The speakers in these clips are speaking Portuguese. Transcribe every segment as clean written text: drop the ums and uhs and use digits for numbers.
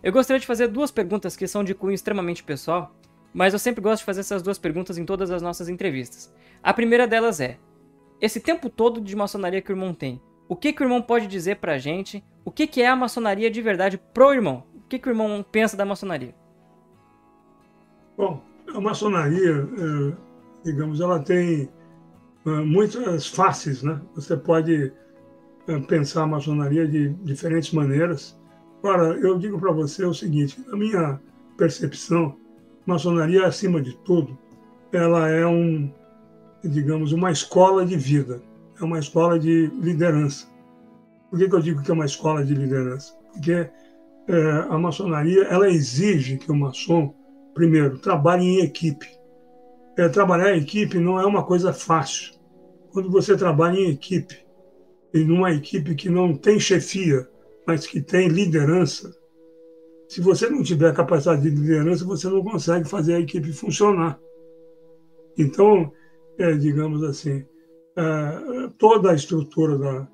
Eu gostaria de fazer duas perguntas que são de cunho extremamente pessoal, mas eu sempre gosto de fazer essas duas perguntas em todas as nossas entrevistas. A primeira delas é: esse tempo todo de maçonaria que o irmão tem, o que o irmão pode dizer pra gente? O que é a maçonaria de verdade pro irmão? O que o irmão pensa da maçonaria? Bom, a maçonaria, digamos, ela tem muitas faces, né? Você pode pensar a maçonaria de diferentes maneiras. Agora, eu digo para você o seguinte: na minha percepção, maçonaria, acima de tudo, ela é digamos, uma escola de vida, é uma escola de liderança. Por que eu digo que é uma escola de liderança? Porque a maçonaria, ela exige que o maçom, primeiro, trabalhe em equipe. Trabalhar em equipe não é uma coisa fácil. Quando você trabalha em equipe, e numa equipe que não tem chefia, mas que tem liderança, se você não tiver capacidade de liderança, você não consegue fazer a equipe funcionar. Então, digamos assim, toda a estrutura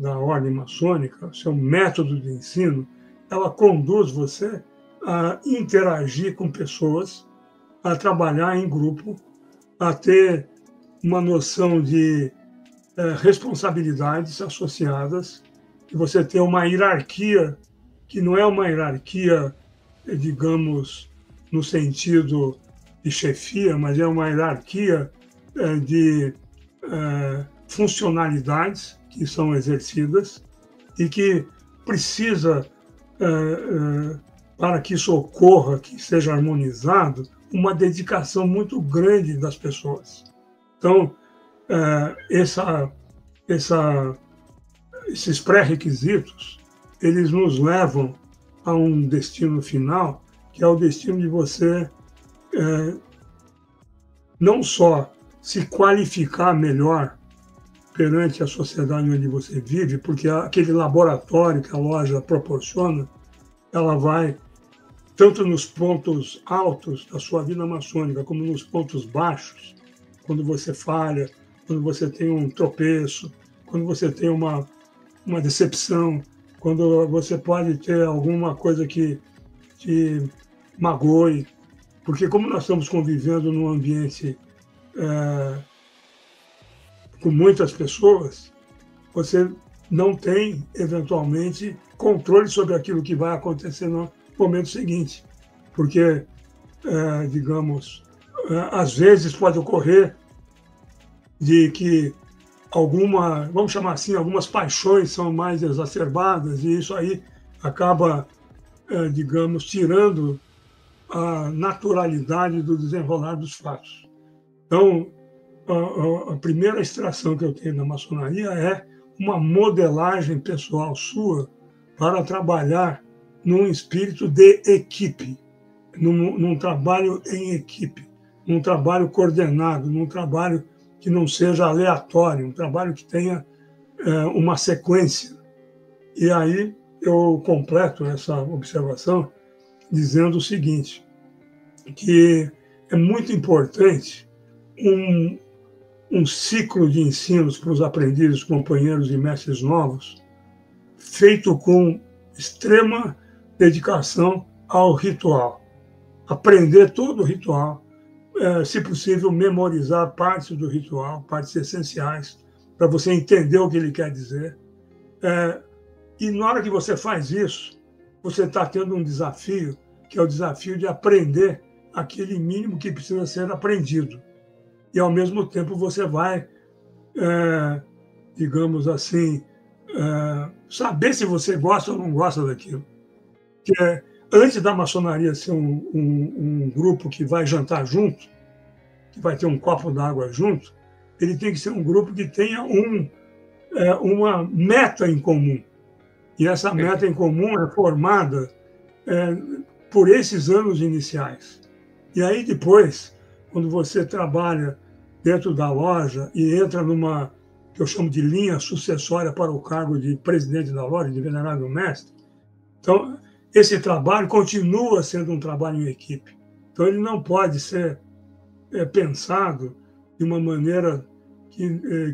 da ordem maçônica, seu método de ensino, ela conduz você a interagir com pessoas, a trabalhar em grupo, a ter uma noção de responsabilidades associadas, que você tem uma hierarquia que não é uma hierarquia, digamos, no sentido de chefia, mas é uma hierarquia de funcionalidades que são exercidas e que precisa, para que isso ocorra, que seja harmonizado, uma dedicação muito grande das pessoas. Então, esses pré-requisitos, eles nos levam a um destino final, que é o destino de você não só se qualificar melhor perante a sociedade onde você vive, porque aquele laboratório que a loja proporciona, ela vai tanto nos pontos altos da sua vida maçônica, como nos pontos baixos, quando você falha, quando você tem um tropeço, quando você tem uma decepção, quando você pode ter alguma coisa que te magoe, porque como nós estamos convivendo num ambiente com muitas pessoas, você não tem, eventualmente, controle sobre aquilo que vai acontecer no momento seguinte. Porque, digamos, às vezes pode ocorrer de que vamos chamar assim, algumas paixões são mais exacerbadas e isso aí acaba, digamos, tirando a naturalidade do desenrolar dos fatos. Então, a primeira extração que eu tenho da maçonaria é uma modelagem pessoal sua para trabalhar num espírito de equipe, num trabalho em equipe, num trabalho coordenado, num trabalho que não seja aleatório, um trabalho que tenha uma sequência. E aí eu completo essa observação dizendo o seguinte, que é muito importante um ciclo de ensinos para os aprendizes, companheiros e mestres novos, feito com extrema dedicação ao ritual. Aprender todo o ritual, se possível, memorizar partes do ritual, partes essenciais, para você entender o que ele quer dizer. E na hora que você faz isso, você está tendo um desafio, que é o desafio de aprender aquele mínimo que precisa ser aprendido. E, ao mesmo tempo, você vai, digamos assim, saber se você gosta ou não gosta daquilo. Que antes da maçonaria ser um grupo que vai jantar junto, que vai ter um copo d'água junto, ele tem que ser um grupo que tenha uma meta em comum. E essa meta em comum é formada por esses anos iniciais. E aí depois, quando você trabalha dentro da loja e entra numa, que eu chamo de linha sucessória para o cargo de presidente da loja, de venerável mestre, então esse trabalho continua sendo um trabalho em equipe. Então ele não pode ser pensado de uma maneira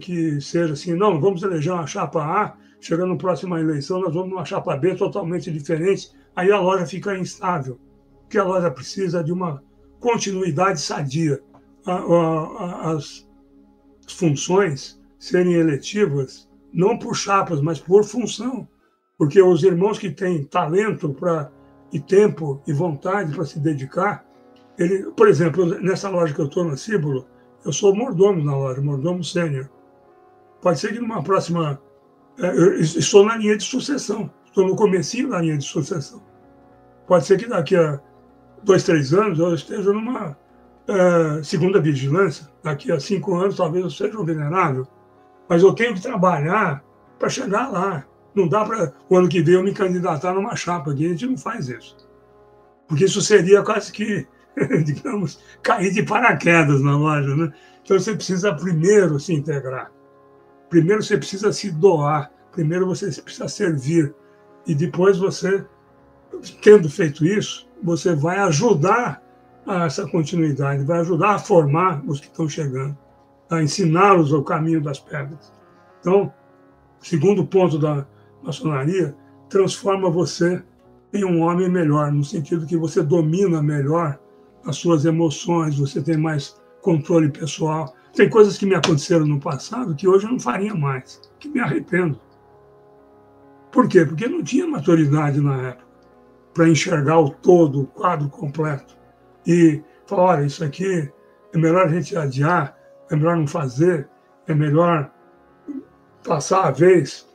que seja assim, não, vamos eleger uma chapa A, chegando na próxima eleição nós vamos numa chapa B totalmente diferente, aí a loja fica instável, porque a loja precisa de uma continuidade sadia. As funções serem eletivas, não por chapas, mas por função. Porque os irmãos que têm talento e tempo e vontade para se dedicar, por exemplo, nessa loja que eu estou, na Cíbulo, eu sou mordomo na loja, mordomo sênior. Pode ser que numa próxima... eu estou na linha de sucessão, estou no comecinho da linha de sucessão. Pode ser que daqui a 2, 3 anos eu esteja numa segunda vigilância, daqui a 5 anos talvez eu seja um venerável, mas eu tenho que trabalhar para chegar lá. Não dá para o ano que vem eu me candidatar numa chapa aqui, a gente não faz isso. Porque isso seria quase que, digamos, cair de paraquedas na loja, né? Então você precisa primeiro se integrar. Primeiro você precisa se doar, primeiro você precisa servir. E depois você, tendo feito isso, você vai ajudar a essa continuidade, vai ajudar a formar os que estão chegando, a ensiná-los o caminho das pedras. Então, segundo ponto da maçonaria, transforma você em um homem melhor, no sentido que você domina melhor as suas emoções, você tem mais controle pessoal. Tem coisas que me aconteceram no passado que hoje eu não faria mais, que me arrependo. Por quê? Porque não tinha maturidade na época para enxergar o todo, o quadro completo. E falar, olha, isso aqui é melhor a gente adiar, é melhor não fazer, é melhor passar a vez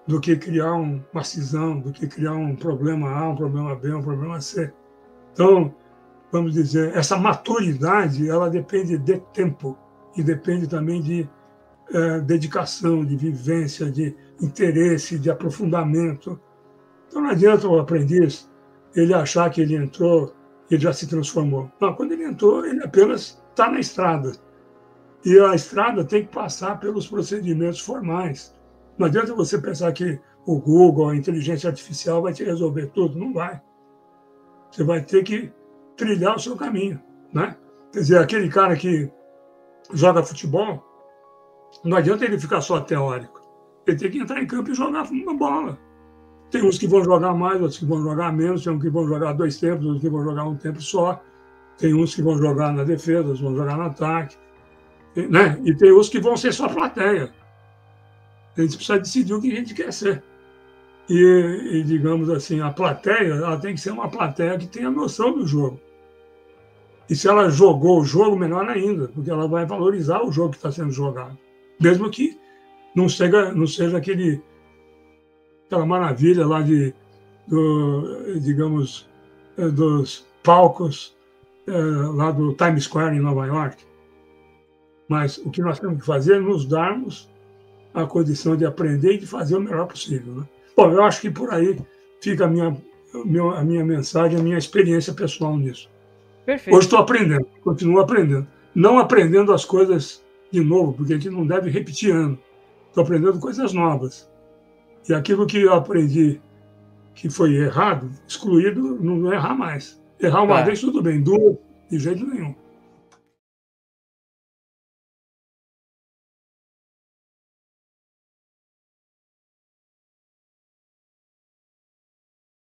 do que criar uma cisão, do que criar um problema A, um problema B, um problema C. Então, vamos dizer, essa maturidade, ela depende de tempo e depende também de dedicação, de vivência, de interesse, de aprofundamento. Então não adianta o aprendiz ele achar que ele entrou e ele já se transformou. Não, quando ele entrou, ele apenas está na estrada. E a estrada tem que passar pelos procedimentos formais. Não adianta você pensar que o Google, a inteligência artificial vai te resolver tudo. Não vai. Você vai ter que trilhar o seu caminho, né? Quer dizer, aquele cara que joga futebol, não adianta ele ficar só teórico. Ele tem que entrar em campo e jogar uma bola. Tem uns que vão jogar mais, outros que vão jogar menos, tem uns que vão jogar 2 tempos, outros que vão jogar um tempo só. Tem uns que vão jogar na defesa, outros vão jogar no ataque. Né? E tem uns que vão ser só plateia. A gente precisa decidir o que a gente quer ser. E digamos assim, a plateia ela tem que ser uma plateia que tenha noção do jogo. E se ela jogou o jogo, melhor ainda, porque ela vai valorizar o jogo que está sendo jogado. Mesmo que não seja aquela maravilha lá digamos, dos palcos lá do Times Square em Nova York. Mas o que nós temos que fazer é nos darmos a condição de aprender e de fazer o melhor possível. Né? Bom, eu acho que por aí fica a minha mensagem, a minha experiência pessoal nisso. Perfeito. Hoje estou aprendendo, continuo aprendendo. Não aprendendo as coisas de novo, porque a gente não deve repetir ano. Estou aprendendo coisas novas. E aquilo que eu aprendi que foi errado, excluído, não errar mais. Errar uma vez, tudo bem. 2, de jeito nenhum.